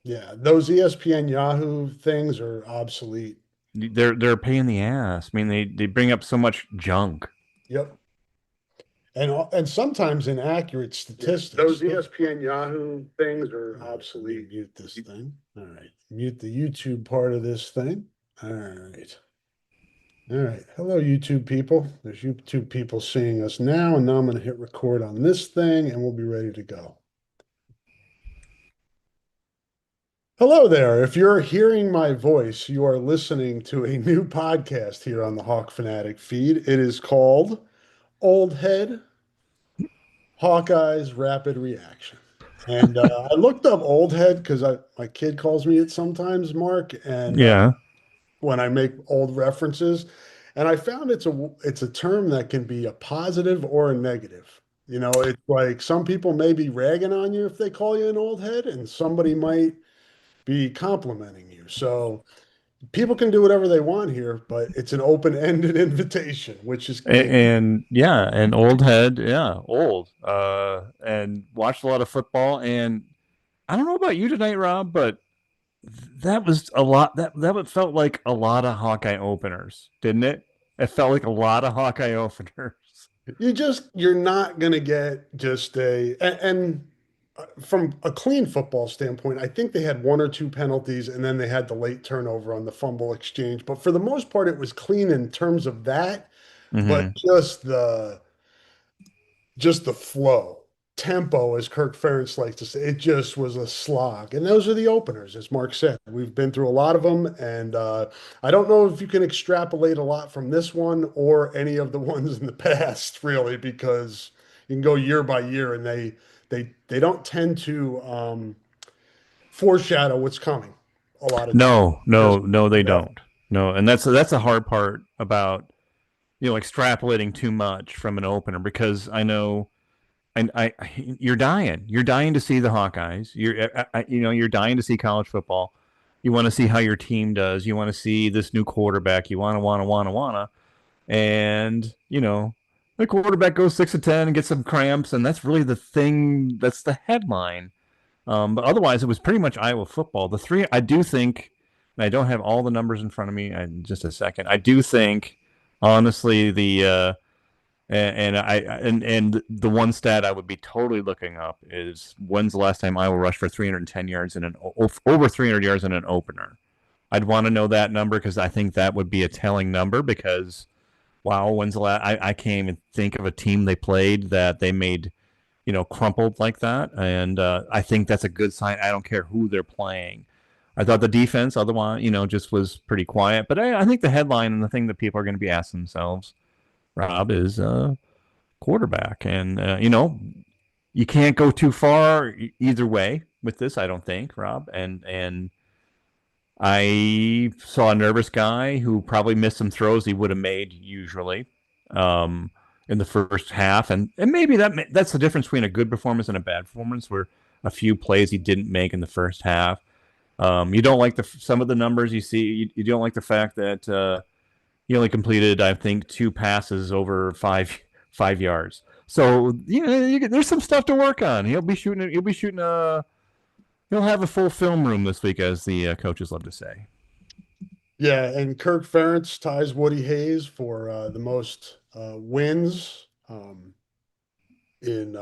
Yeah, those ESPN Yahoo things are obsolete. They're a pain in the ass. I mean, they bring up so much junk. Yep. And sometimes inaccurate Yeah, statistics. those Those ESPN Yahoo things are All right, let me obsolete. mute this thing. All right, mute the YouTube part of this thing. All right. All right. Hello, YouTube people. There's YouTube people seeing us now, and now I'm going to hit record on this thing, and we'll be ready to go. Hello there. If you're hearing my voice, you are listening to a new podcast here on the Hawk Fanatic feed. It is called Old Head Hawkeye's Rapid Reaction. And I looked up Old Head because my kid calls me it sometimes, Mark, and Yeah. when I make old references, and I found it's a term that can be a positive or a negative. You know, it's like some people may be ragging on you if they call you an old head, and somebody might be complimenting you. So people can do whatever they want here, but it's an open-ended invitation, which is And, king. and yeah, and old head, yeah, old. And watched a lot of football. And I don't know about you tonight, Rob, but that was a lot. That felt like a lot of Hawkeye openers, didn't it? It felt like a lot of Hawkeye openers. You're not going to get just from a clean football standpoint, I think they had one or two penalties and then they had the late turnover on the fumble exchange. But for the most part, it was clean in terms of that, but Hmm. just the flow, tempo, as Kirk Ferentz likes to say, it just was a slog. And those are the openers, as Mark said. We've been through a lot of them, and I don't know if you can extrapolate a lot from this one or any of the ones in the past, really, because you can go year by year, and they don't tend to foreshadow what's coming a lot of times. No, no, Just no, they yeah. don't. No, and that's a hard part about extrapolating too much from an opener because I know and you're dying to see the Hawkeyes. You're dying to see college football. You want to see how your team does. You want to see this new quarterback. You want to, and the quarterback goes 6 of 10 and gets some cramps, and that's really the thing. That's the headline. But otherwise, it was pretty much Iowa football. The three, I do think, and I don't have all the numbers in front of me in just a second. I do think, honestly, and the one stat I would be totally looking up is when's the last time Iowa rushed for 310 yards in an over 300 yards in an opener. I'd want to know that number because I think that would be a telling number because wow, when's the last I can't even think of a team they played that they made crumpled like that, and I think that's a good sign. I don't care who they're playing. I thought the defense, otherwise, just was pretty quiet. But I think the headline and the thing that people are going to be asking themselves, Rob, is quarterback. And, you can't go too far either way with this, I don't think, Rob. And I saw a nervous guy who probably missed some throws he would have made usually um, in the first half. And maybe that's the difference between a good performance and a bad performance, where a few plays he didn't make in the first half. You don't like some of the numbers you see. You don't like the fact that he only completed, I think, two passes over five yards. So there's some stuff to work on. He'll be shooting. He'll be shooting. He'll have a full film room this week, as the coaches love to say. Yeah, and Kirk Ferentz ties Woody Hayes for the most wins in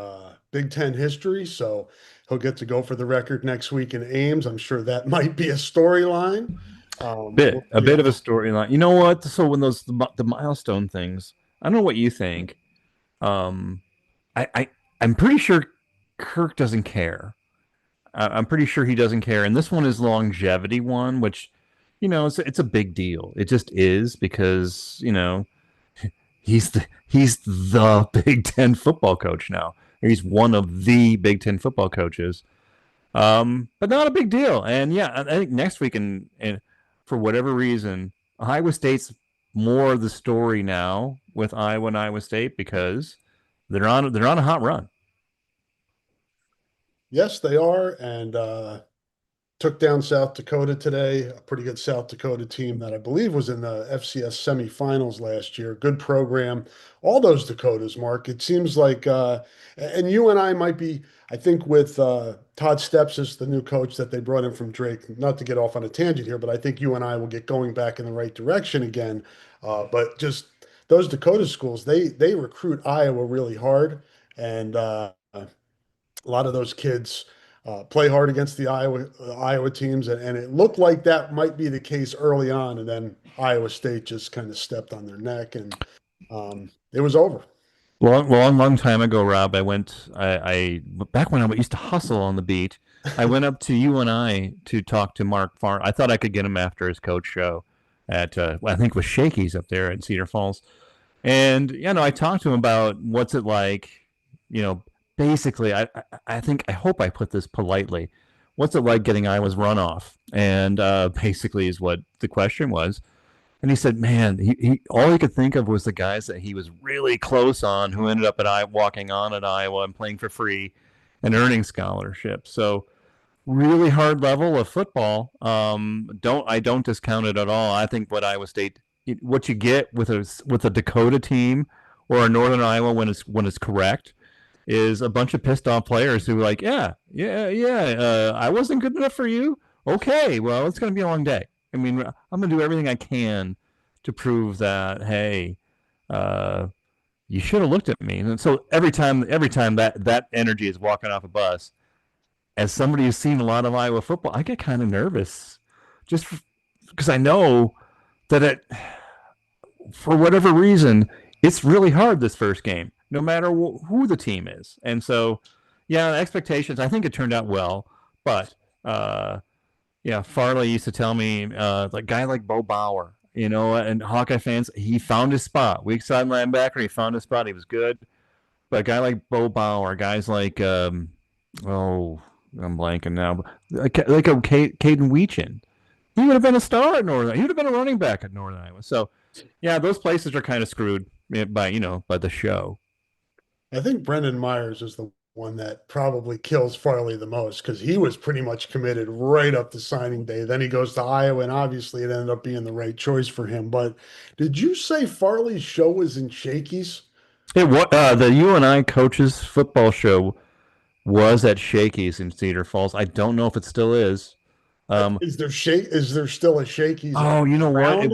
Big Ten history. So he'll get to go for the record next week in Ames. I'm sure that might be a storyline. We'll A see bit how. of a storyline. You know what? So when the milestone things, I don't know what you think. Um, I'm pretty sure Kirk doesn't care. I'm pretty sure he doesn't care. And this one is longevity one, which it's a big deal. It just is because he's the Big Ten football coach now. He's one of the Big Ten football coaches. But not a big deal. And yeah, I think next week, and for whatever reason, Iowa State's more of the story now with Iowa and Iowa State because they're on a hot run. Yes, they are. And took down South Dakota today, a pretty good South Dakota team that I believe was in the FCS semifinals last year. Good program. All those Dakotas, Mark. It seems like, and you and I might be, I think, with Todd Stepsis, the new coach that they brought in from Drake, not to get off on a tangent here, but I think you and I will get going back in the right direction again. But just those Dakota schools, they recruit Iowa really hard. And a lot of those kids play hard against the Iowa teams, and it looked like that might be the case early on, and then Iowa State just kind of stepped on their neck, and it was over. Long time ago, Rob. I back when I used to hustle on the beat. I went up to you and I to talk to Mark Farr. I thought I could get him after his coach show at I think it was Shakey's up there at Cedar Falls. And I talked to him about what's it like, basically. I hope I put this politely. What's it like getting Iowa's runoff? And basically is what the question was. And he said, man, he all he could think of was the guys that he was really close on who ended up walking on at Iowa and playing for free and earning scholarships. So really hard level of football. Don't discount it at all. I think what you get with a Dakota team or a Northern Iowa when it's correct is a bunch of pissed off players who are like, I wasn't good enough for you. Okay, well, it's going to be a long day. I mean, I'm going to do everything I can to prove that, hey, you should have looked at me. And so every time that energy is walking off a bus, as somebody who's seen a lot of Iowa football, I get kind of nervous just because I know that for whatever reason, it's really hard this first game, no matter who the team is. And so, yeah, expectations, I think it turned out well, but Farley used to tell me, a guy like Bo Bauer, and Hawkeye fans, he found his spot. Weak side linebacker, he found his spot. He was good. But a guy like Bo Bauer, guys like, I'm blanking now, but like Caden Weechin, he would have been a star at Northern. He would have been a running back at Northern Iowa. So, yeah, those places are kind of screwed by the show. I think Brendan Myers is the one that probably kills Farley the most because he was pretty much committed right up to signing day. Then he goes to Iowa, and obviously it ended up being the right choice for him. But did you say Farley's show was in Shakey's? The UNI coaches football show was at Shakey's in Cedar Falls. I don't know if it still is. Is there still a Shakey's? Oh, you know what? It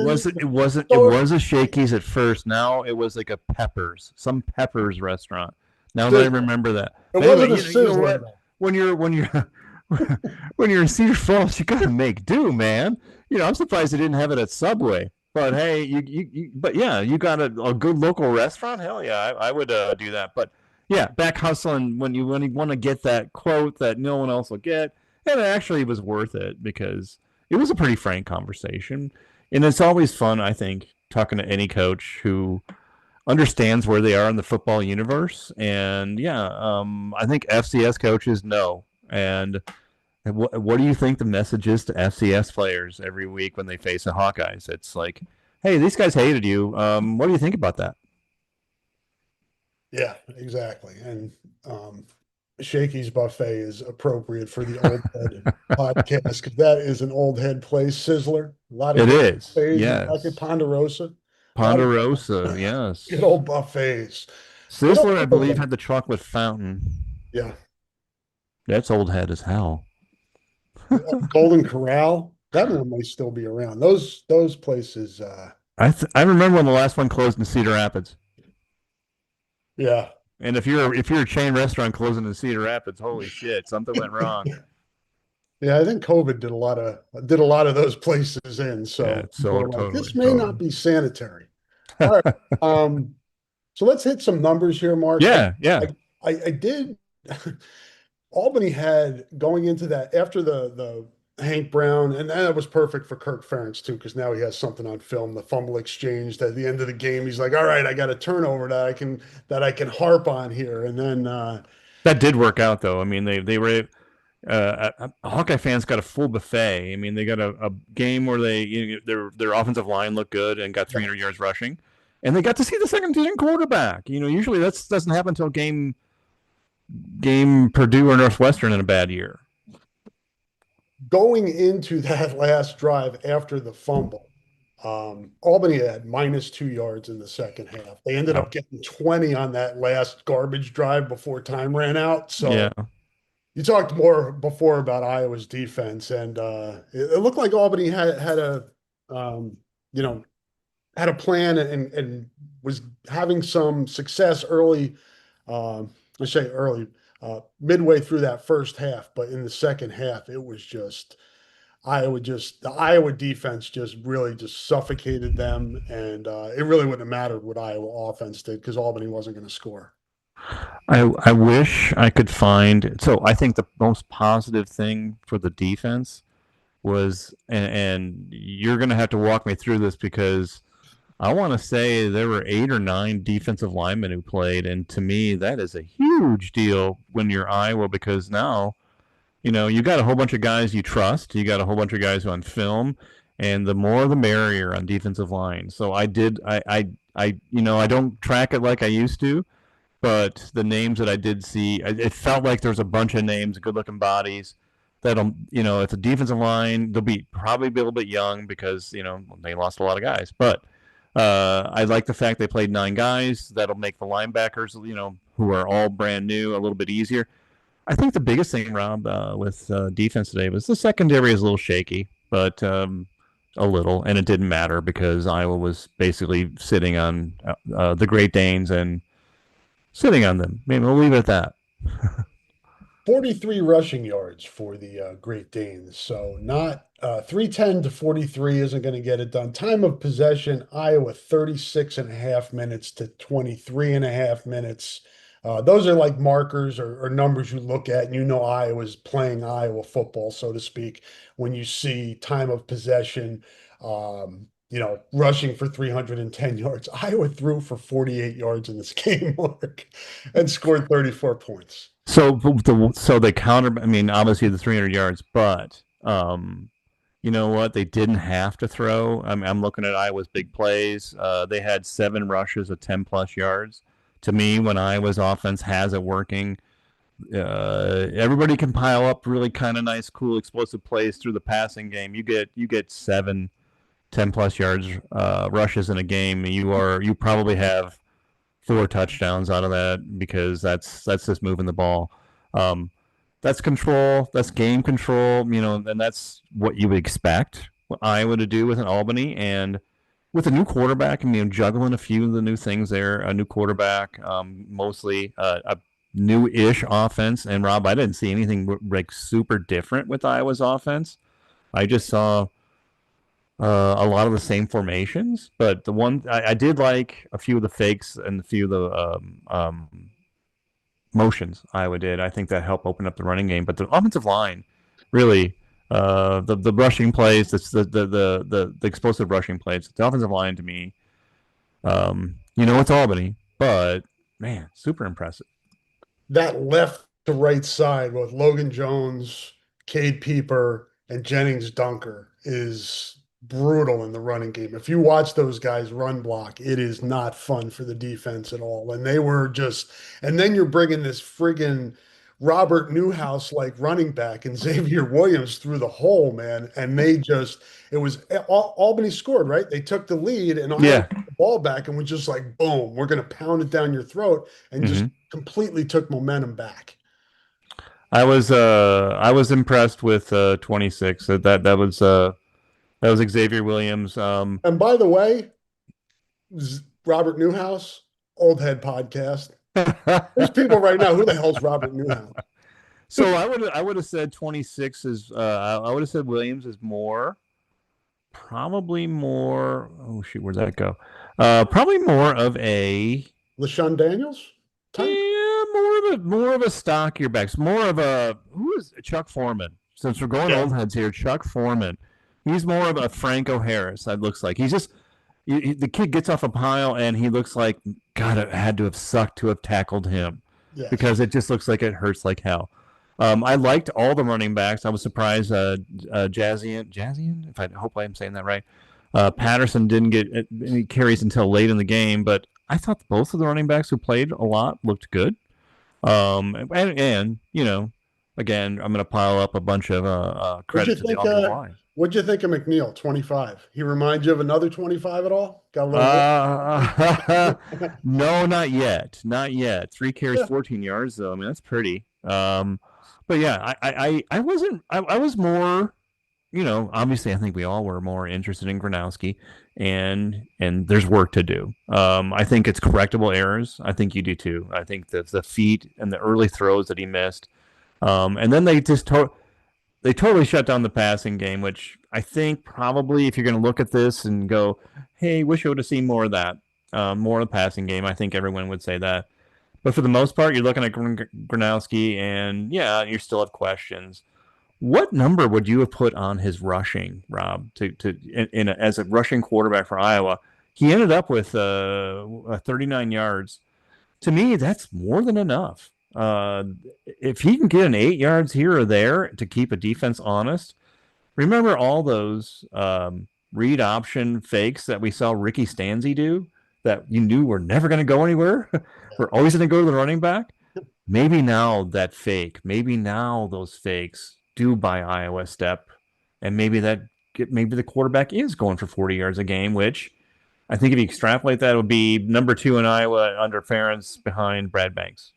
was a Shakey's at first. Now it was like some Peppers restaurant. Now that I remember that. It wasn't a Sizzler. When you're when you're in Cedar Falls, you gotta make do, man. I'm surprised they didn't have it at Subway. But hey, you got a good local restaurant. Hell yeah, I would do that. But yeah, back hustling when you want to get that quote that no one else will get. And it actually was worth it because it was a pretty frank conversation. And it's always fun, I think, talking to any coach who understands where they are in the football universe. And I think FCS coaches know. And what do you think the message is to FCS players every week when they face the Hawkeyes? It's like, hey, these guys hated you. What do you think about that? Yeah, exactly. And Shakey's Buffet is appropriate for the old head podcast because that is an old head place. Sizzler, a lot of it good is. buffets. Yes. Like at Ponderosa. Ponderosa, yes. Good old buffets. Sizzler, I believe, had the chocolate fountain. Yeah. That's old head as hell. Golden Corral. That one may still be around. Those places. I remember when the last one closed in Cedar Rapids. Yeah. And if you're a chain restaurant closing in Cedar Rapids, holy shit, something went wrong. Yeah, I think COVID did a lot of those places in. So, yeah, totally, this may not be sanitary. All right. So let's hit some numbers here, Mark. Yeah. I did. Albany had going into that after the Hank Brown, and that was perfect for Kirk Ferentz too, because now he has something on film. The fumble exchange at the end of the game, he's like, "All right, I got a turnover that I can harp on here." And then that did work out, though. I mean, they were Hawkeye fans got a full buffet. I mean, they got a game where their offensive line looked good and got 300 yards rushing, and they got to see the second team quarterback. Usually that doesn't happen until game Purdue or Northwestern in a bad year. going into that last drive after the fumble, Albany had -2 yards in the second half. They ended up Ouch. getting 20 on that last garbage drive before time ran out. Yeah. So you talked more before about Iowa's defense, and it looked like Albany had a um, you know had a plan and was having some success early. I say early, midway through that first half, but in the second half, it was just the Iowa defense just really just suffocated them, and it really wouldn't have mattered what Iowa offense did because Albany wasn't going to score. I wish I could find. So I think the most positive thing for the defense was, and you're going to have to walk me through this because I want to say there were 8 or 9 defensive linemen who played, and to me that is a huge deal when you're Iowa because now you got a whole bunch of guys you trust, you got a whole bunch of guys on film, and the more the merrier on defensive line. So I don't track it like I used to, but the names that I did see, it felt like there was a bunch of names, good looking bodies. That'll, it's a defensive line. They'll probably be a little bit young because they lost a lot of guys. But I like the fact they played 9 guys. That'll make the linebackers, who are all brand new, a little bit easier. I think the biggest thing, Rob, with defense today was the secondary is a little shaky, but a little, and it didn't matter because Iowa was basically sitting on the Great Danes and sitting on them. Maybe we'll leave it at that. 43 rushing yards for the Great Danes. So not 310 to 43 isn't going to get it done. Time of possession, Iowa 36 and a half minutes to 23 and a half minutes. Those are like markers or numbers you look at, and Iowa's playing Iowa football, so to speak, when you see time of possession, rushing for 310 yards. Iowa threw for 48 yards in this game, Mark, and scored 34 points. So they counter. I mean, obviously the 300 yards, but you know what? They didn't have to throw. I'm looking at Iowa's big plays. They had 7 rushes of 10 plus yards. To me, when Iowa's offense has it working, everybody can pile up really kind of nice, cool, explosive plays through the passing game. You get 7, 10 plus yards rushes in a game. You probably have 4 touchdowns out of that because that's just moving the ball. Um, that's control. That's game control. And that's what you would expect Iowa to do with an Albany and with a new quarterback. Juggling a few of the new things there. A new quarterback, mostly a new-ish offense. And Rob, I didn't see anything like super different with Iowa's offense. I just saw a lot of the same formations, but the one I did like a few of the fakes and a few of the motions Iowa did. I think that helped open up the running game. But the offensive line, really, the rushing plays, the explosive rushing plays, the offensive line to me, it's Albany, but man, super impressive. That left to right side with Logan Jones, Cade Peeper, and Jennings Dunker is brutal in the running game. If you watch those guys run block, it is not fun for the defense at all. And they were just, and then you're bringing this friggin' Robert Newhouse like running back and Xavier Williams through the hole, man. And it was Albany scored, right? They took the lead and Iowa Yeah. took the ball back and was just like, boom, we're going to pound it down your throat and just Mm-hmm. completely took momentum back. I was impressed with 26. That was Xavier Williams. And by the way, Robert Newhouse, Old Head Podcast. There's people right now. Who the hell's Robert Newhouse? So I would have said 26 is I would have said Williams is probably more. Oh shoot, where'd that go? Probably more of a LaShawn Daniels type. yeah, more of a stockier back. More of a who is Chuck Foreman. Since we're going Yeah. old heads here, Chuck Foreman. He's more of a Franco Harris. That looks like he's just the kid gets off a pile and he looks like God. It had to have sucked to have tackled him Yes. because it just looks like it hurts like hell. I liked all the running backs. I was surprised Jazian, if I hope I'm saying that right. Patterson didn't get any carries until late in the game, but I thought both of the running backs who played a lot looked good. And again, I'm going to pile up a bunch of What'd you credit to the think? offensive line. What'd you think of McNeil, 25? He reminds you of another 25 at all? Got a little. Uh, no, not yet. Not yet. 3 carries, Yeah. 14 yards, though. I mean, that's pretty. But yeah, I wasn't, I was more, obviously, I think we all were more interested in Gronowski, and there's work to do. I think it's correctable errors. I think you do too. I think the feet and the early throws that he missed, and then they totally shut down the passing game, which I think probably if you're going to look at this and go, hey, wish I would have seen more of that, more of the passing game, I think everyone would say that. But for the most part, you're looking at Gronowski, and yeah, you still have questions. What number would you have put on his rushing, Rob, as a rushing quarterback for Iowa? He ended up with 39 yards. To me, that's more than enough. If he can get an 8 yards here or there to keep a defense honest, remember all those read option fakes that we saw Ricky Stanzi do that you knew were never going to go anywhere? We're always going to go to the running back. Maybe now maybe now those fakes do buy Iowa a step, and maybe the quarterback is going for 40 yards a game, which I think if you extrapolate that, it would be number 2 in Iowa under Ferentz behind Brad Banks.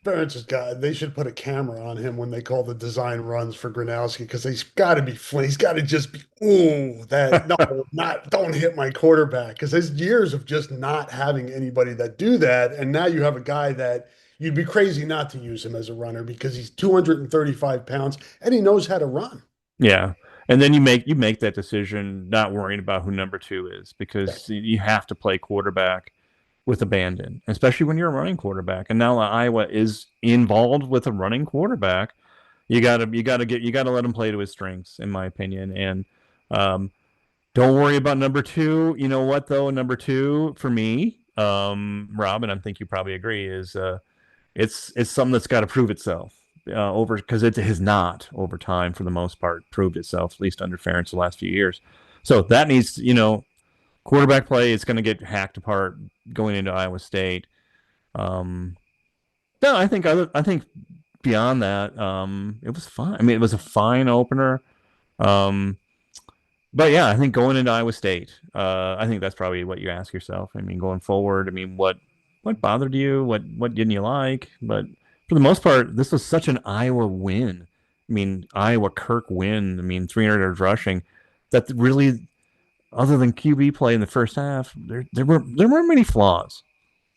Ferentz has got. They should put a camera on him when they call the design runs for Gronowski because he's got to be. He's got to just be. Ooh, that no, not don't hit my quarterback because there's years of just not having anybody that do that, and now you have a guy that you'd be crazy not to use him as a runner because he's 235 pounds and he knows how to run. Yeah. And then you make that decision not worrying about who number 2 is Yeah. because you have to play quarterback with abandon, especially when you're a running quarterback. And now Iowa is involved with a running quarterback. You gotta let him play to his strengths, in my opinion. And um, don't worry about number 2. You know what though? Number 2 for me, Rob, and I think you probably agree, is it's something that's got to prove itself over because it has not over time for the most part proved itself, at least under Ferentz the last few years. So that needs, quarterback play is going to get hacked apart going into Iowa State. Um, no, I think beyond that, it was fine. I mean, it was a fine opener. Um, but yeah, I think going into Iowa State, I think that's probably what you ask yourself. I mean, going forward, I mean, what bothered you? What didn't you like? But for the most part, this was such an Iowa win. I mean, Iowa Kirk win. I mean, 300 yards rushing. That really, other than QB play in the first half, there weren't many flaws.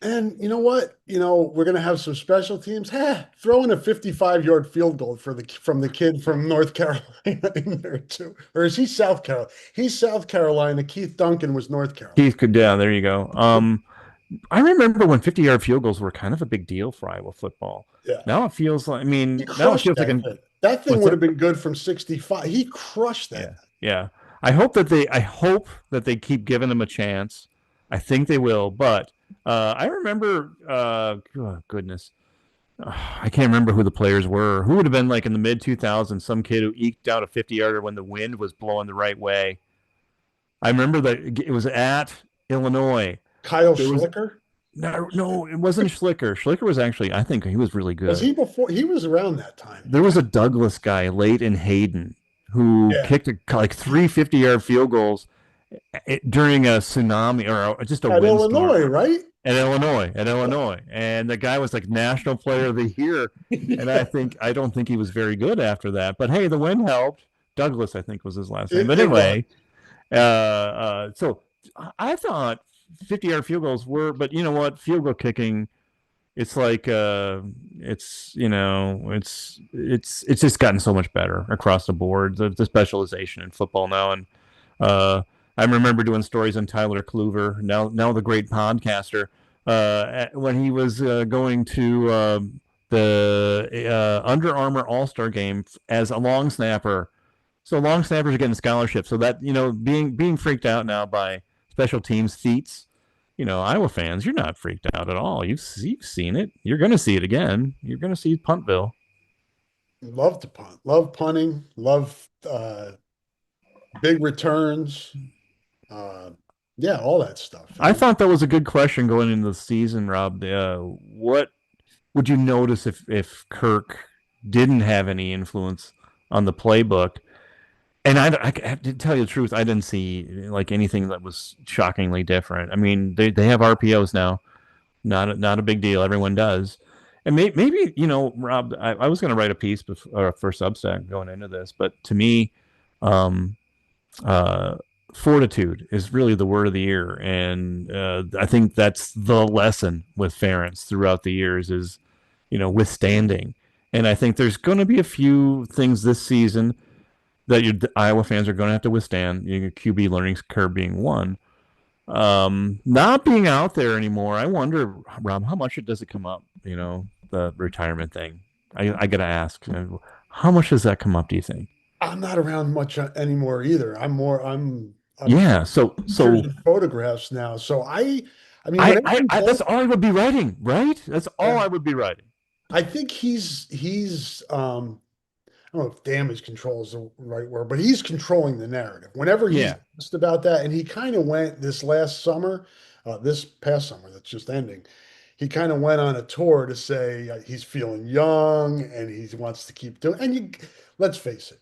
And you know what? We're gonna have some special teams. Throw in a 55-yard field goal from the kid from North Carolina in there too. Or is he South Carolina? He's South Carolina. Keith Duncan was North Carolina. Keith could, yeah, there you go. I remember when 50-yard field goals were kind of a big deal for Iowa football. Yeah. Now it feels like, I He mean, now it crushed feels like that an thing. That thing what's would that? have been good from 65. He crushed that. Yeah, yeah. I hope that they keep giving him a chance. I think they will, but I remember, oh, goodness, I can't remember who the players were. Who would have been like in the mid 2000s? Some kid who eked out a 50-yarder when the wind was blowing the right way. I remember that it was at Illinois. Kyle There was Schlicker? no, it wasn't Schlicker. Schlicker was actually, I think he was really Was good. he before? He was around that time. There was a Douglas guy late in Hayden who Yeah. kicked like 3 50-yard field goals during a tsunami or just a At windstorm Illinois, right? at Illinois, and the guy was like National Player of the Year, and Yeah. I don't think he was very good after that. But hey, the wind helped. Douglas, I think, was his last name. It, But it was. anyway, so I thought 50-yard field goals were, but you know what, field goal kicking. It's like it's just gotten so much better across the board. The specialization in football now, and uh, I remember doing stories on Tyler Kluver, now the great podcaster, when he was going to the Under Armour All Star game as a long snapper. So long snappers are getting scholarships. So that being freaked out now by special teams feats. Iowa fans, you're not freaked out at all. You've seen it. You're going to see it again. You're going to see Puntville. Love to punt. Love punting. Love big returns. Uh, yeah, all that stuff. I thought that was a good question going into the season, Rob. What would you notice if Kirk didn't have any influence on the playbook? And I to tell you the truth, I didn't see like anything that was shockingly different. I mean, they have RPOs now, not a big deal. Everyone does, and maybe Rob, I was going to write a piece for Substack going into this, but to me, um, uh, fortitude is really the word of the year, and I think that's the lesson with Ferentz throughout the years is withstanding. And I think there's going to be a few things this season that the Iowa fans are going to have to withstand. QB learning curve being one. Not being out there anymore. I wonder, Rob, how much does it come up? The retirement thing. I got to ask, how much does that come up? Do you think? I'm not around much anymore either. I'm Yeah. So pictures so and photographs now. So I mean, whenever he does, that's all I would be writing, right? That's all yeah, I would be writing. I think he's I don't know if damage control is the right word, but he's controlling the narrative. Whenever he's Yeah. asked about that, and he kind of went this past summer that's just ending, he kind of went on a tour to say he's feeling young and he wants to keep doing. Let's face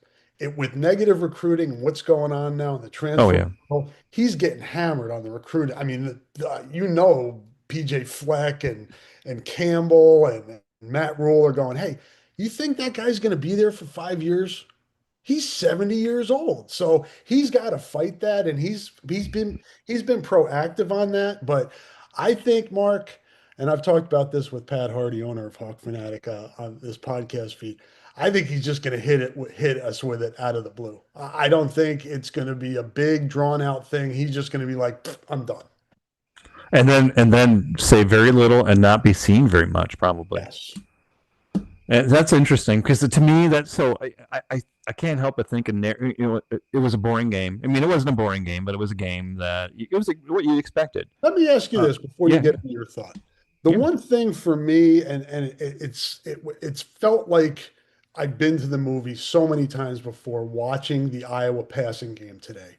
it, with negative recruiting and what's going on now in the Oh transfer yeah. portal, he's getting hammered on the recruiting. I mean, PJ Fleck and Campbell and Matt Rule are going, hey. You think that guy's going to be there for 5 years? He's 70 years old. So he's got to fight that. And he's been proactive on that. But I think, Mark, and I've talked about this with Pat Hardy, owner of Hawk Fanatic, on this podcast feed. I think he's just going to hit us with it out of the blue. I don't think it's going to be a big drawn out thing. He's just going to be like, I'm done. And then say very little and not be seen very much, probably. Yes. And that's interesting because to me that's so I can't help but think it was a boring game. I mean, it wasn't a boring game, but it was a game that it was like what you expected. Let me ask you Uh, this before you yeah, get into your thought. The yeah. one thing for me, and it's felt like I've been to the movie so many times before watching the Iowa passing game today.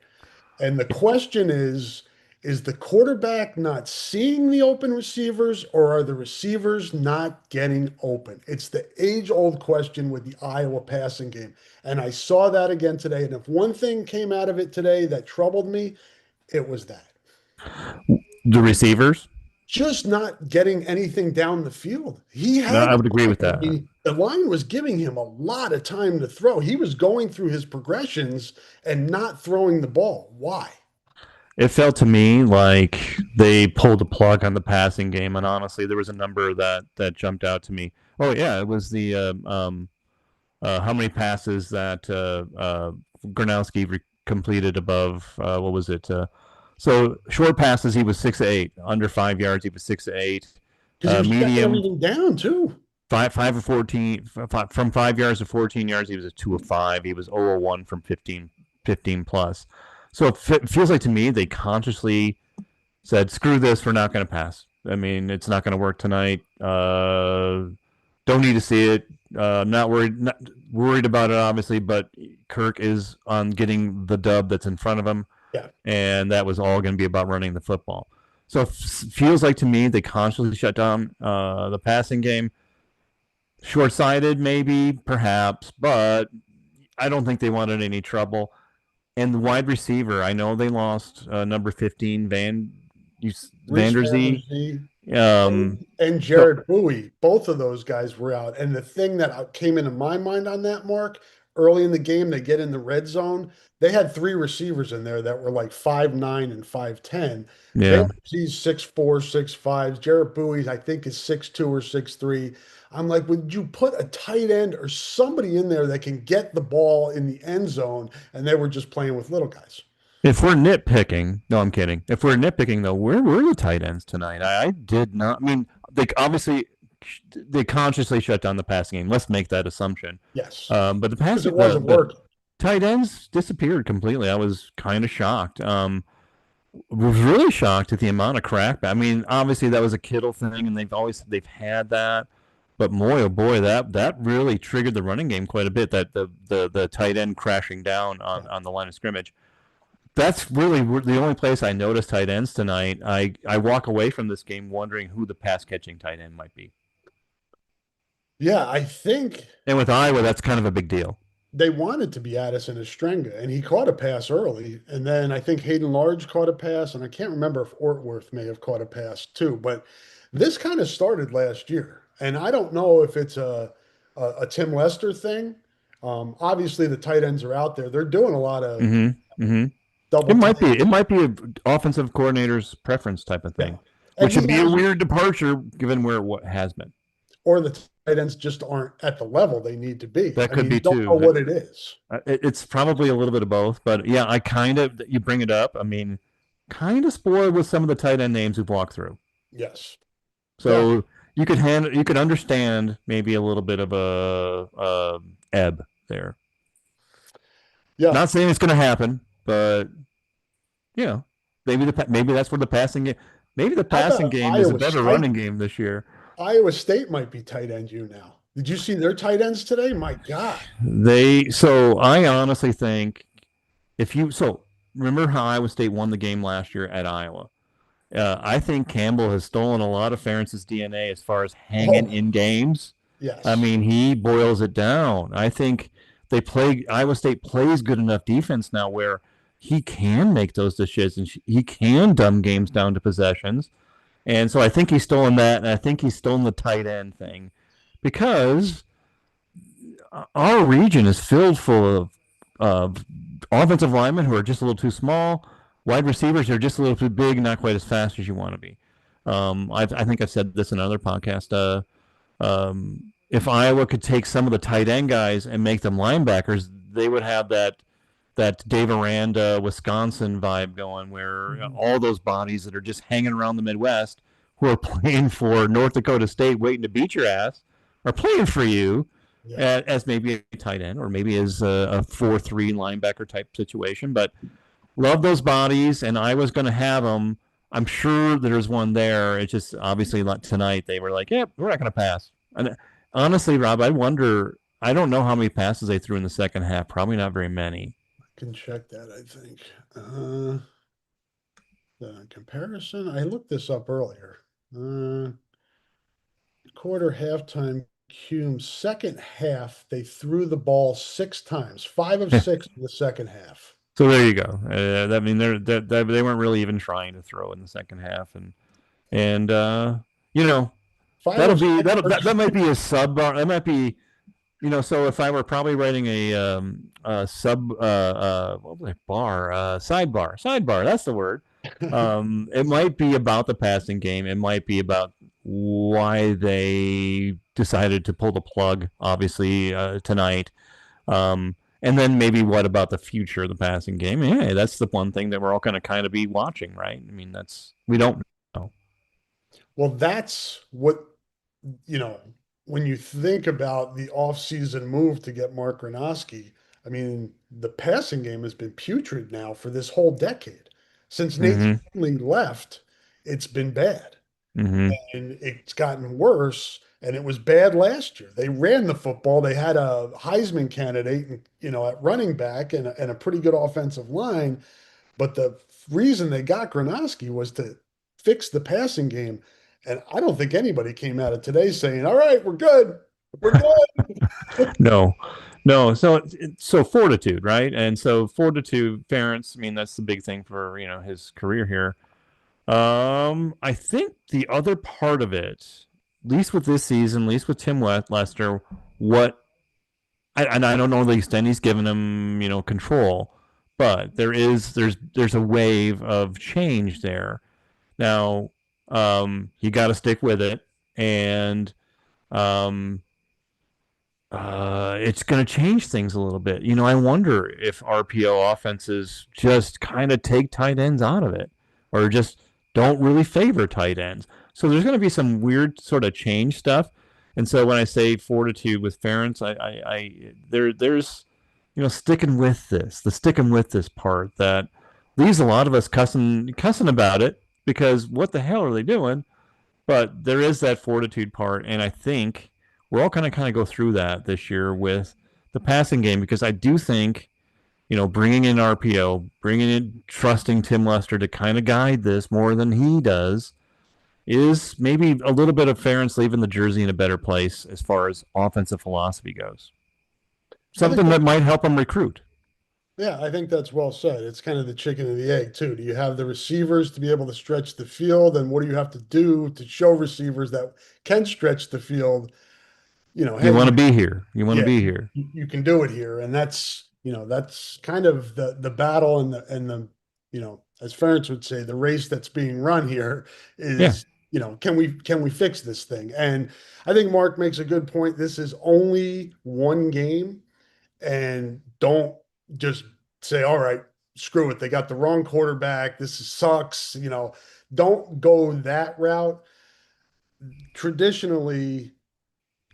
And the question is the quarterback not seeing the open receivers or are the receivers not getting open? It's the age-old question with the Iowa passing game. And I saw that again today. And if one thing came out of it today that troubled me, it was that The receivers. just not getting anything down the field. He No, had I would agree time. with I that. mean, the line was giving him a lot of time to throw. He was going through his progressions and not throwing the ball. Why? It felt to me like they pulled the plug on the passing game, and honestly, there was a number that jumped out to me. Oh yeah, it was the how many passes that Gronowski completed above what was it? So short passes he was 6 of 8, under 5 yards he was 6 of 8, Because he was checking medium everything down too. five of 14 from 5 yards to 14 yards he was a 2 of 5. He was 0 of 1 from 15 plus. So it feels like to me they consciously said, "Screw this, we're not going to pass. I mean, it's not going to work tonight. Don't need to see it. Not worried about it, obviously, but Kirk is on getting the dub that's in front of him, Yeah. and that was all going to be about running the football. So it feels like to me they consciously shut down the passing game. Short-sighted, maybe, perhaps, but I don't think they wanted any trouble. And the wide receiver, I know they lost number 15, Reese Vanderzee. Ramsey and So Jared Bowie, both of those guys were out. And the thing that came into my mind on that, Mark, early in the game, they get in the red zone. They had three receivers in there that were like 5'9" and 5'10". yeah, Vanderzee's 6'4", 6'5". Jared Bowie, I think, is 6'2" or 6'3". I'm like, would you put a tight end or somebody in there that can get the ball in the end zone? And they were just playing with little guys. if we're nitpicking, no, I'm kidding. If we're nitpicking, though, where were the tight ends tonight? I did not. I mean, they consciously shut down the passing game. Let's make that assumption. Yes, But because it wasn't the working. tight ends disappeared completely. I was kind of shocked. Was really shocked at the amount of crack. I mean, obviously that was a Kittle thing, and they've had that. But boy, oh boy, that really triggered the running game quite a bit. That the tight end crashing down on the line of scrimmage. That's really the only place I noticed tight ends tonight. I walk away from this game wondering who the pass catching tight end might be. Yeah, I think And with Iowa, that's kind of a big deal. they wanted to be Addison Estrenga, and he caught a pass early. And then I think Hayden Large caught a pass, and I can't remember if Ortworth may have caught a pass too. But this kind of started last year, and I don't know if it's a Tim Lester thing. Obviously, the tight ends are out there. They're doing a lot of Mm-hmm. Mm-hmm. double tight, It might be an offensive coordinator's preference type of yeah. thing, And which would he be a has, weird departure given where what has been. or the tight ends just aren't at the level they need to be. That I could mean, you be don't know too. what it is. It's probably a little bit of both, but yeah, I kind of you bring it up. I mean, kind of spoiled with some of the tight end names we've walked through. Yes. Yeah. So you could understand maybe a little bit of a ebb there. Yeah. Not saying it's going to happen, but you know, maybe that's where the passing game. Maybe the How passing about game is a Iowa better State? running game this year. Iowa State might be tight end you now. Did you see their tight ends today? My God. I honestly think if you so remember how Iowa State won the game last year at Iowa. I think Campbell has stolen a lot of Ferentz's DNA as far as hanging Oh, in games. I yes. mean, he boils it down. I think Iowa State plays good enough defense now where he can make those decisions. He can dumb games down to possessions. And so I think he's stolen that, and I think he's stolen the tight end thing because our region is filled full of offensive linemen who are just a little too small, wide receivers who are just a little too big, not quite as fast as you want to be. I think I've said this in another podcast. If Iowa could take some of the tight end guys and make them linebackers, they would have that Dave Aranda, Wisconsin vibe going, where all those bodies that are just hanging around the Midwest, who are playing for North Dakota State, waiting to beat your ass, are playing for you Yeah. as maybe a tight end or maybe as a 4-3 linebacker type situation. But love those bodies, and I was going to have them. I'm sure there's one there. It's just obviously like tonight they were like, "Yeah, we're not going to pass." And honestly, Rob, I wonder. I don't know how many passes they threw in the second half. Probably not very many. I can check that, I think. The comparison, I looked this up earlier. Quarter halftime Cume, second half, they threw the ball 6 times, 5 of 6 in the second half. So there you go. I mean, they weren't really even trying to throw in the second half, and you know Five of six that versus might be a sub bar. That might be so if I were probably writing a sub what was it, bar sidebar, that's the word. It might be about the passing game. It might be about why they decided to pull the plug, obviously tonight. And then maybe what about the future of the passing game? Yeah, that's the one thing that we're all going to kind of be watching, right? I mean, we don't know. Well, that's what, you know, when you think about the offseason move to get Mark Gronowski, I mean, the passing game has been putrid now for this whole decade. Since Nate Mm-hmm. Stanley left, it's been bad. Mm-hmm. And it's gotten worse. And it was bad last year. They ran the football. They had a Heisman candidate, at running back and a pretty good offensive line. But the reason they got Gronowski was to fix the passing game. And I don't think anybody came out of today saying, "All right, we're good. We're good." No, no. So fortitude, right? And so fortitude, Ferentz. I mean, that's the big thing for his career here. I think the other part of it, at least with this season, at least with Tim Lester, and I don't know the extent he's given him, control, but there's a wave of change there. Now, you got to stick with it, and um, it's going to change things a little bit. I wonder if RPO offenses just kind of take tight ends out of it, or just don't really favor tight ends. So there's going to be some weird sort of change stuff. And so when I say fortitude with Ferentz, there's sticking with this part that leaves a lot of us cussing about it because what the hell are they doing? But there is that fortitude part, and I think we're all kind of go through that this year with the passing game because I do think bringing in RPO, bringing in trusting Tim Lester to kind of guide this more than he does is maybe a little bit of Ferentz leaving the jersey in a better place as far as offensive philosophy goes. I think Something that might help him recruit. Yeah, I think that's well said. It's kind of the chicken and the egg too. Do you have the receivers to be able to stretch the field, and what do you have to do to show receivers that can stretch the field? You Hey, want to be here. You want to yeah, be here. you can do it here, and that's kind of the battle and the as Ferentz would say, the race that's being run here Yeah. is can we fix this thing? And I think Mark makes a good point. This is only one game, and don't just say, all right, screw it. They got the wrong quarterback. Sucks. Don't go that route. Traditionally,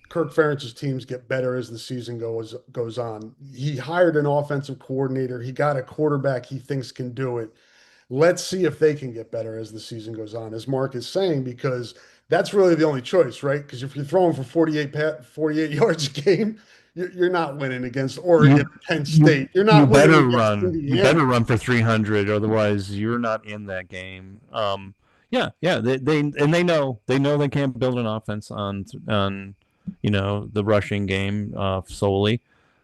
Kirk Ferentz's teams get better as the season goes on. He hired an offensive coordinator. He got a quarterback he thinks can do it. Let's see if they can get better as the season goes on, as Mark is saying, because that's really the only choice, right? Because if you're throwing for 48 yards a game, you're not winning against Oregon, You Penn you State. You're you not winning better against run. You Indiana. better run for 300, otherwise you're not in that game. Yeah, yeah. They know they can't build an offense on the rushing game solely.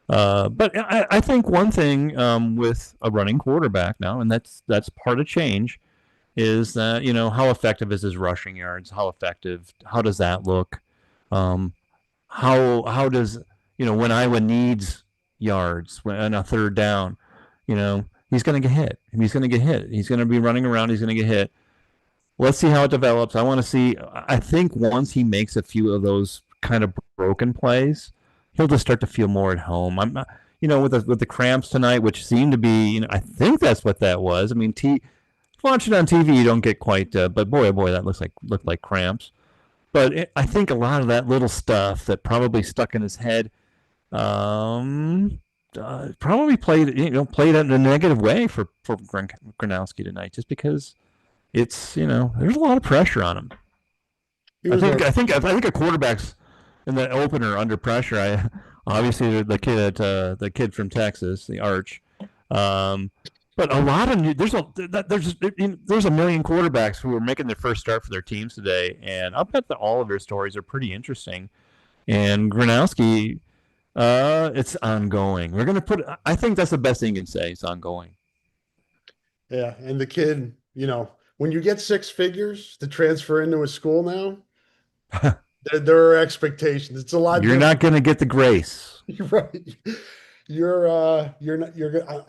But I think one thing with a running quarterback now, and that's part of change, is that how effective is his rushing yards? How effective? How does that look? Um, how does when Iowa needs yards when a third down, he's going to get hit. He's going to get hit. He's going to be running around. He's going to get hit. Let's see how it develops. I want to see. I think once he makes a few of those kind of broken plays, he'll just start to feel more at home. I'm not, with the cramps tonight, which seemed to be, I think that's what that was. I mean, watch it on TV, you don't get quite, but boy, oh boy, that looked like cramps. But I think a lot of that little stuff that probably stuck in his head, um, probably played in a negative way for Gronowski tonight, just because there's a lot of pressure on him. He I was think nervous. I think I think a quarterback's in the opener under pressure. Obviously the kid from Texas, the Arch. Um, but a lot of there's a million quarterbacks who are making their first start for their teams today, and I'll bet that all of their stories are pretty interesting. And Gronowski, it's ongoing. We're gonna put. I think that's the best thing you can say. It's ongoing. Yeah, and the kid, when you get six figures to transfer into a school now, there are expectations. It's a lot You're not different. gonna get the grace. You're right. You're not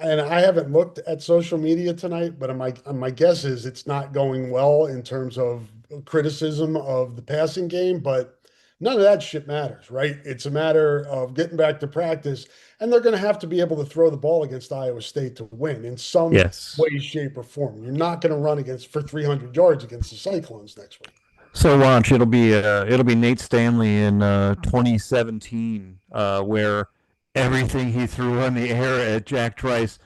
and I haven't looked at social media tonight, but my guess is it's not going well in terms of criticism of the passing game, but none of that shit matters, right? It's a matter of getting back to practice, and they're going to have to be able to throw the ball against Iowa State to win in some Yes. way, shape, or form. You're not going to run against for 300 yards against the Cyclones next week. So watch, it'll be Nate Stanley in 2017, where everything he threw in the air at Jack Trice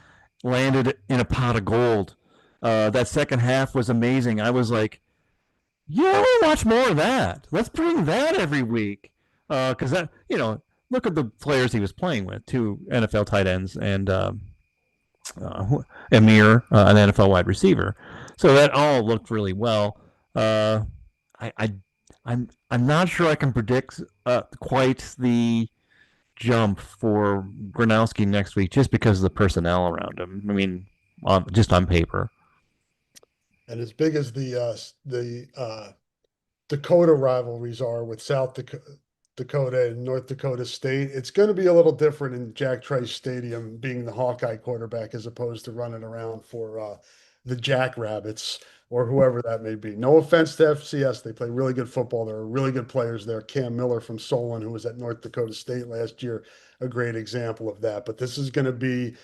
landed in a pot of gold. That second half was amazing. I was like, yeah, we'll watch more of that. Let's bring that every week, because look at the players he was playing with: two NFL tight ends and Amir, an NFL wide receiver. So that all looked really well. Uh, I, I I'm not sure I can predict quite the jump for Gronowski next week, just because of the personnel around him. I mean, just on paper. And as big as the Dakota rivalries are with Dakota and North Dakota State, it's going to be a little different in Jack Trice Stadium being the Hawkeye quarterback as opposed to running around for the Jackrabbits or whoever that may be. No offense to FCS. They play really good football. There are really good players there. Cam Miller from Solon, who was at North Dakota State last year, a great example of that. But this is going to be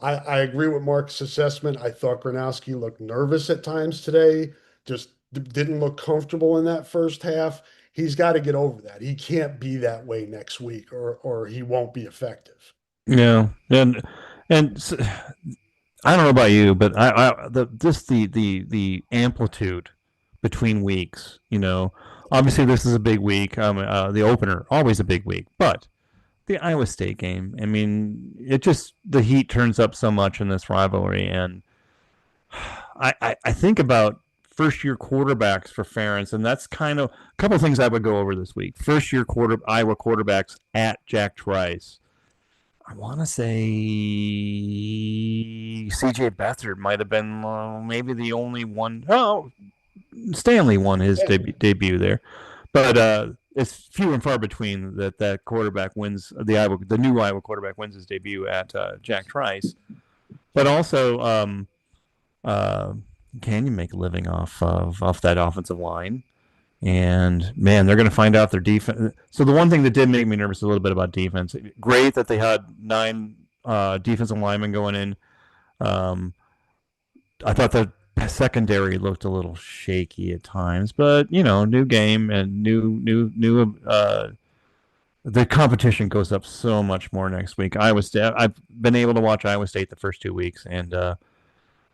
I agree with Mark's assessment. I thought Gronowski looked nervous at times today, just didn't look comfortable in that first half. He's got to get over that. He can't be that way next week, or he won't be effective. Yeah, and I don't know about you, but the amplitude between weeks. Obviously this is a big week. The opener always a big week, but the Iowa State game. I mean, the heat turns up so much in this rivalry, and I think about first year quarterbacks for Ferentz, and that's kind of a couple of things I would go over this week. First year Iowa quarterbacks at Jack Trice. I want to say C.J. Beathard might have been maybe the only one. Oh, Stanley won his debut there, but it's few and far between that quarterback wins the new Iowa quarterback wins his debut at Jack Trice. But also, uh, can you make a living off that offensive line? And man, they're going to find out their defense. So the one thing that did make me nervous a little bit about defense. Great that they had 9 defensive linemen going in. I thought the secondary looked a little shaky at times, but new game and new. The competition goes up so much more next week. Iowa State. I've been able to watch Iowa State the first 2 weeks, and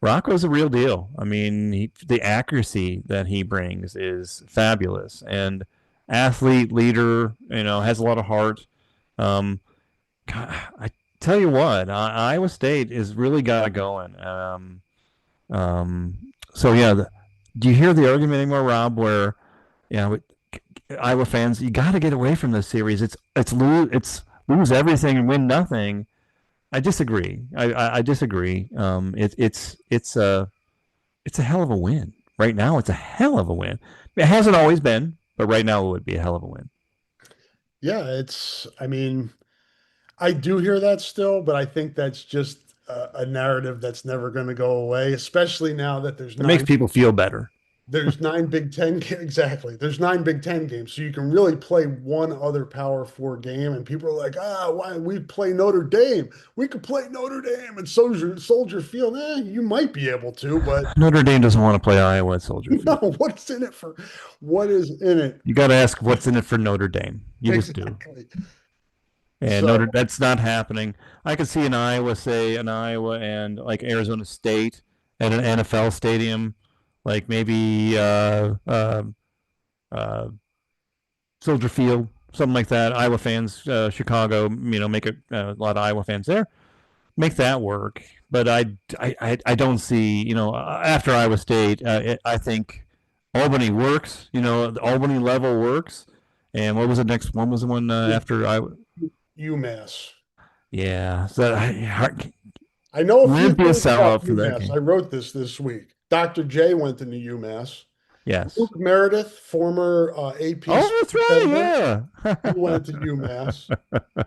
Rocco's a real deal. I mean, the accuracy that he brings is fabulous, and athlete, leader. Has a lot of heart. I tell you what, Iowa State has really got it going. So yeah, do you hear the argument anymore, Rob? Where Iowa fans, you got to get away from this series. It's lose everything and win nothing. I disagree. I disagree. It's a hell of a win right now. It's a hell of a win. It hasn't always been, but right now it would be a hell of a win. Yeah, I mean, I do hear that still, but I think that's just a narrative that's never going to go away, especially now that It makes people feel better. There's 9 Big Ten exactly. There's 9 Big Ten games, so you can really play one other Power 4 game, and people are like, why we play Notre Dame? We could play Notre Dame and Soldier Field. You might be able to, but Notre Dame doesn't want to play Iowa at Soldier Field. No, what's in it for? What is in it? You got to ask what's in it for Notre Dame. You exactly. just do. And that's not happening. I could see an Iowa and like Arizona State at an NFL stadium, like maybe Soldier Field, something like that. Iowa fans, Chicago, make a lot of Iowa fans there. Make that work. But I don't see, after Iowa State, I think Albany works. The Albany level works. And what was the next one? Was the one after Iowa? UMass. Yeah. So I know a few things about for that. I wrote this week. Dr. J went into UMass. Yes. Luke Meredith, former AP. Oh, that's right. Yeah. He went to UMass.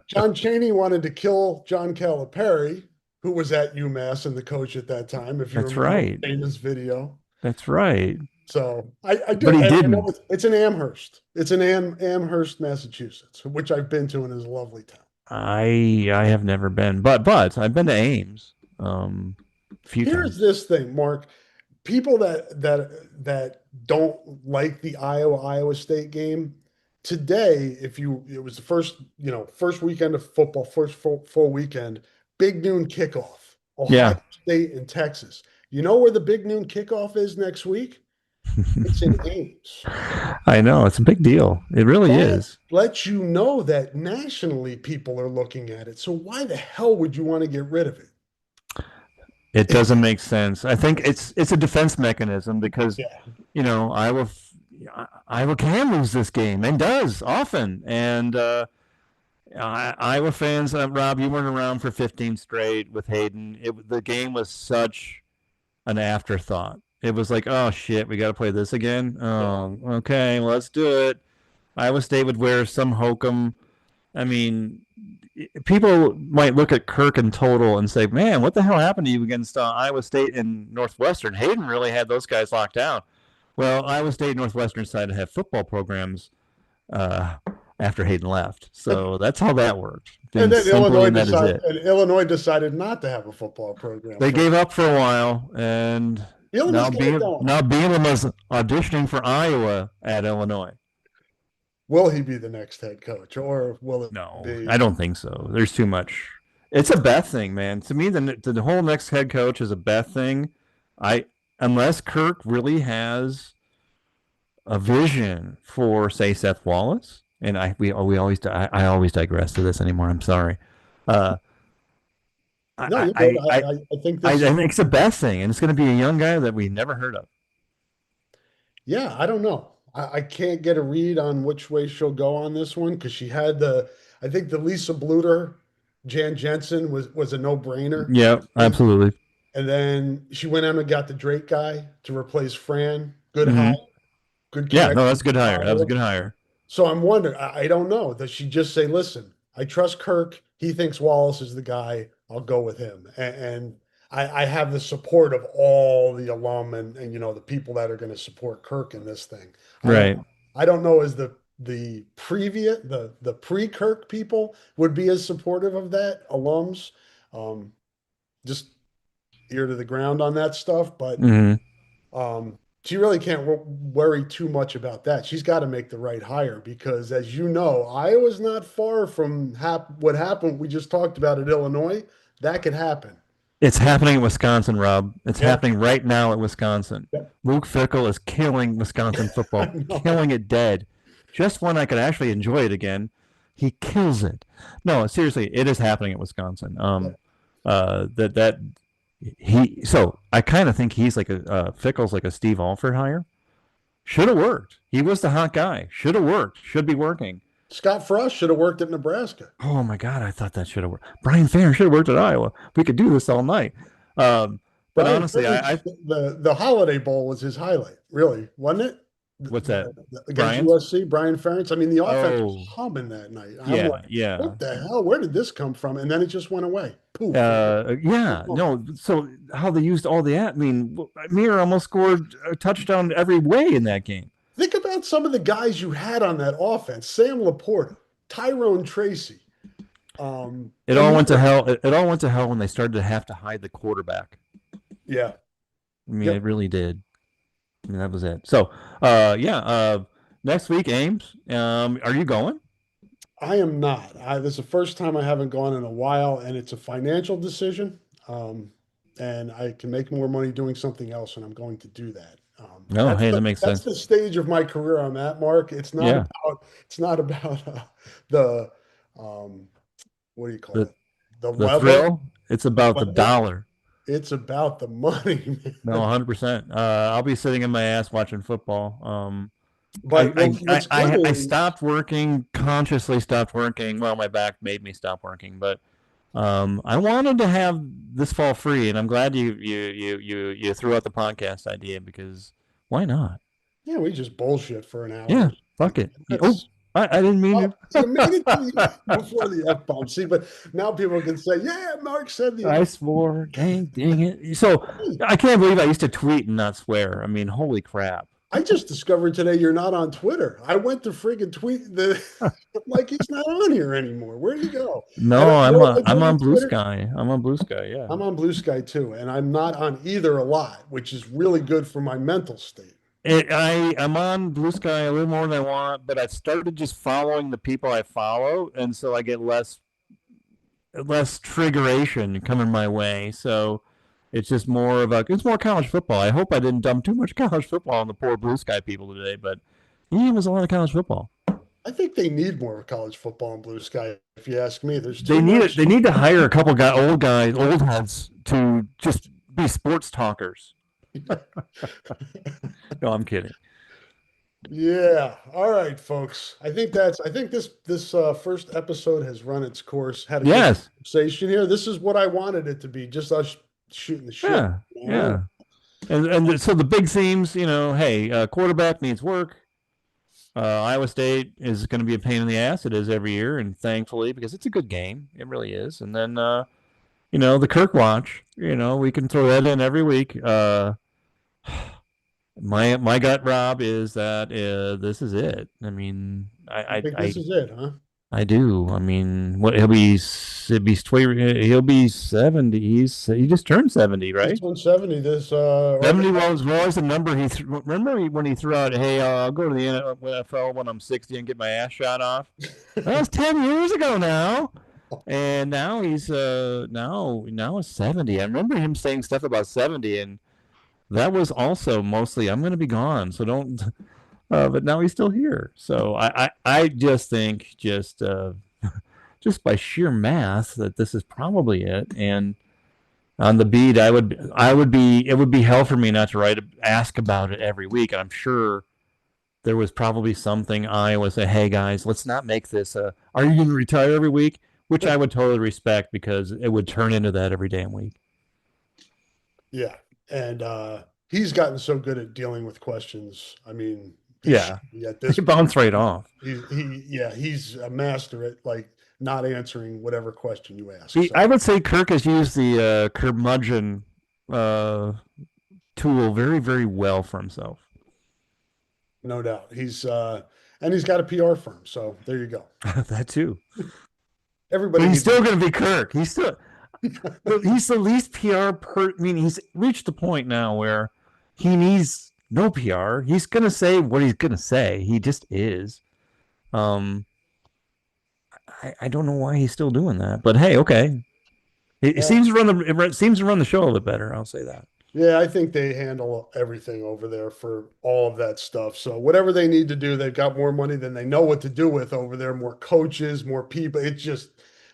John Chaney wanted to kill John Calipari, who was at UMass and the coach at that time. If you remember famous video. That's right. So I do. But he didn't. It's in Amherst. It's in Amherst, Massachusetts, which I've been to and is a lovely town. I have never been, but I've been to Ames. Few Here's times. This thing, Mark. People that don't like the Iowa State game today, it was the first weekend of football, first full weekend, big noon kickoff, Ohio State and Texas. You know where the big noon kickoff is next week? It's in Ames. I know, it's a big deal. It really is. Let you know that nationally people are looking at it. So why the hell would you want to get rid of it? It doesn't make sense. I think it's a defense mechanism because Iowa can lose this game and does often. And Iowa fans, Rob, you weren't around for 15 straight with Hayden. The game was such an afterthought. It was like, oh shit, we got to play this again. Oh, okay, let's do it. Iowa State would wear some hokum. I mean, people might look at Kirk in total and say, man, what the hell happened to you against Iowa State and Northwestern? Hayden really had those guys locked down. Well, Iowa State and Northwestern decided to have football programs after Hayden left. So that's how that worked. And then Illinois decided not to have a football program. They gave up for a while, and now Bielema is auditioning for Iowa at Illinois. Will he be the next head coach, or will it be? I don't think so. There's too much. It's a Beth thing, man. To me, the whole next head coach is a Beth thing. Unless Kirk really has a vision for, say, Seth Wallace, and I always digress to this anymore. I'm sorry. I think it's a Beth thing, and it's going to be a young guy that we never heard of. Yeah, I don't know. I can't get a read on which way she'll go on this one because she had I think the Lisa Bluter, Jan Jensen was a no-brainer. Yeah, absolutely. And then she went in and got the Drake guy to replace Fran. Good hire, Hmm. good Yeah, no, connection that's a good with hire. That was a Iowa. good hire. So I'm wondering, I don't know. Does she just say, listen, I trust Kirk. He thinks Wallace is the guy. I'll go with him. And I have the support of all the alum and the people that are going to support Kirk in this thing. I don't Right. I don't know as the pre-Kirk people would be as supportive of that, alums. Um, just ear to the ground on that stuff, but Hmm. she really can't worry too much about that. She's got to make the right hire because, as you know, Iowa's not far from what happened. We just talked about at Illinois. That could happen. It's happening in Wisconsin, Rob. It's Yeah, happening right now at Wisconsin. yeah. Luke Fickle is killing Wisconsin I football, know. killing it dead. Just when I could actually enjoy it again, he kills it. No, seriously, it is happening at Wisconsin. Yeah. That he. So I kind of think he's like Fickle's like a Steve Alford hire. Should have worked. He was the hot guy. Should have worked. Should be working. Scott Frost should have worked at Nebraska. Oh my God, I thought that should have worked. Brian Ferentz should have worked at Iowa. We could do this all night. But Brian honestly, Ferentz, the Holiday Bowl was his highlight, really, wasn't it? what's that? Against Brian's? USC, Brian Ferentz. I mean, the offense was Oh, humming that night. I'm yeah, like, yeah. what the hell? Where did this come from? And then it just went away. Poof. Yeah, no. So how they used all the I mean, Mir almost scored a touchdown every way in that game. Think about some of the guys you had on that offense: Sam Laporta, Tyrone Tracy, It all went to Amir. hell. It all went to hell when they started to have to hide the quarterback. Yeah. I mean, it Yep. really did. I mean, that was it. So, yeah. Next week, Ames. Are you going? I am not. This is the first time I haven't gone in a while, and it's a financial decision. And I can make more money doing something else, and I'm going to do that. No, hey, that makes That's sense. the stage of my career I'm at, Mark. Yeah, It's not about the um, what do you call the it? The the level, thrill. It's about the level. dollar. It's about the money, No, man. 100%. I'll be sitting in my ass watching football. But what's good I is stopped working, consciously stopped working. Well, my back made me stop working, but I wanted to have this fall free, and I'm glad you threw out the podcast idea because why not? yeah, we just bullshit for an hour. Yeah, fuck it. Oh, That's I didn't mean Oh, you made it to the to. before the F bomb. See, but now people can say, yeah, Mark said the I F. swore. Dang it. So I can't believe I used to tweet and not swear. I mean, holy crap. I just discovered today you're not on Twitter. I went to friggin' tweet like he's not on here anymore. Where'd he go? And No, you know what I I'm do on with Blue Twitter? Sky. I'm on Blue Sky. Yeah. I'm on Blue Sky too, and I'm not on either a lot, which is really good for my mental state. I'm on Blue Sky a little more than I want, but I've started just following the people I follow, and so I get less triggeration coming my way. So it's just more of a it's more college football. I hope I didn't dump too much college football on the poor Blue Sky people today, but yeah, it was a lot of college football. I think they need more college football in Blue Sky, if you ask me. There's too They need it. much. They need to hire a couple old heads to just be sports talkers. No, I'm kidding. Yeah. All right, folks. I think this first episode has run its course. Had a good Yes. conversation here. This is what I wanted it to be, just us shooting the shit. Yeah. You know? Yeah. So the big themes, hey, quarterback needs work. Iowa State is going to be a pain in the ass. It is every year, and thankfully, because it's a good game, it really is. And then, the Kirk watch. We can throw that in every week. My gut, Rob, is that this is it. I mean, I think this is it, huh? I do. I mean, what he'll be 70. He just turned 70, This right? one's 70. This or 70 was the number remember when he threw out, "Hey, I'll go to the NFL when I'm 60 and get my ass shot off." That was 10 years ago now. And now he's now it's 70. I remember him saying stuff about 70, and that was also mostly I'm going to be gone, so don't but now he's still here. So I just think just by sheer math that this is probably it. And on the beat, it would be hell for me not to ask about it every week. And I'm sure there was probably something Iowa said, hey guys, let's not make this are you going to retire every week? Which I would totally respect because it would turn into that every damn week. Yeah. And he's gotten so good at dealing with questions. I mean, he should Yeah. be at this They point. bounce right off. He's a master at like not answering whatever question you ask. So I would say Kirk has used the curmudgeon uh, tool very, very well for himself. no doubt. And he's got a PR firm. So there you go. That too. But Everybody he's needs still going to be Kirk. He's the least PR I mean, he's reached the point now where he needs no PR. He's going to say what he's going to say. He just is. Um, I don't know why he's still doing that, but hey, okay. It Yeah. seems to run the show a little bit better. I'll say that. Yeah, I think they handle everything over there for all of that stuff. So whatever they need to do, they've got more money than they know what to do with over there, more coaches, more people. It's just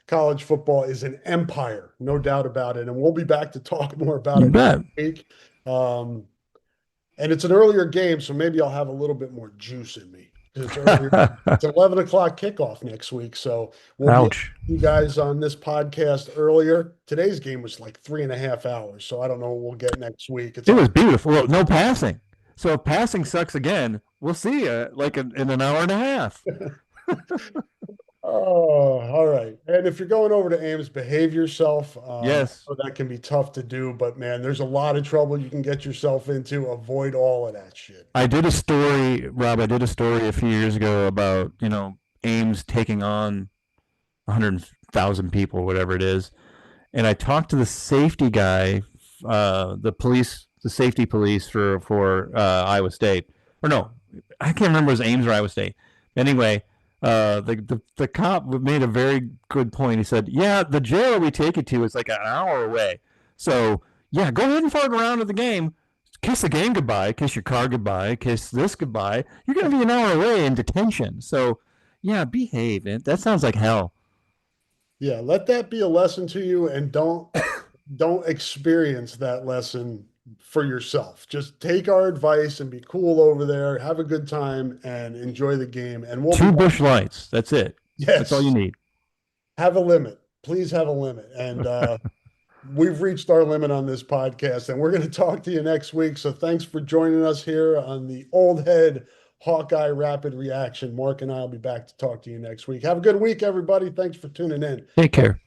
college football is an empire, no doubt about it. And we'll be back to talk more about You it next bet. week. Um, and it's an earlier game, so maybe I'll have a little bit more juice in me because it's earlier. It's 11 o'clock kickoff next week. So we'll be Ouch. you guys on this podcast earlier. Today's game was like 3.5 hours. So I don't know what we'll get next week. It's It on. was beautiful. Well, no passing. So if passing sucks again, we'll see you like in an hour and a half. Oh, all right. And if you're going over to Ames, behave yourself. Yes. That can be tough to do, but man, there's a lot of trouble you can get yourself into. Avoid all of that shit. I did a story, Rob. I did a story a few years ago about, Ames taking on 100,000 people, whatever it is. And I talked to the safety guy, the safety police for Iowa State, or no, I can't remember if it was Ames or Iowa State. Anyway, the cop made a very good point. He said, "Yeah, the jail we take you to is like an hour away. So yeah, go ahead and fart around at the game." Kiss the game goodbye, kiss your car goodbye, kiss this goodbye. You're going to be an hour away in detention. So, yeah, behave. That sounds like hell. Yeah, let that be a lesson to you and don't experience that lesson for yourself. Just take our advice and be cool over there, have a good time and enjoy the game. And we'll be Two back. bush lights. That's it. That's all you Yes, need. have a limit. Please have a limit. And we've reached our limit on this podcast, and we're going to talk to you next week. So thanks for joining us here on the Old Head Hawkeye Rapid Reaction. Mark and I will be back to talk to you next week. Have a good week, everybody. Thanks for tuning in. Take care.